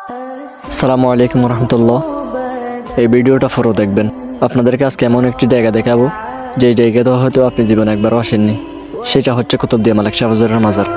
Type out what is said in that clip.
আসসালামু আলাইকুম রহমতুল্লাহ। এই ভিডিওটা পুরো দেখবেন। আপনাদেরকে আজকে এমন একটি জায়গা দেখাবো যে জায়গাটা হয়তো আপনি জীবনে একবারও আসেননি। সেটা হচ্ছে কুতুবদিয়া মালিক শাহ বাজারের মাজার।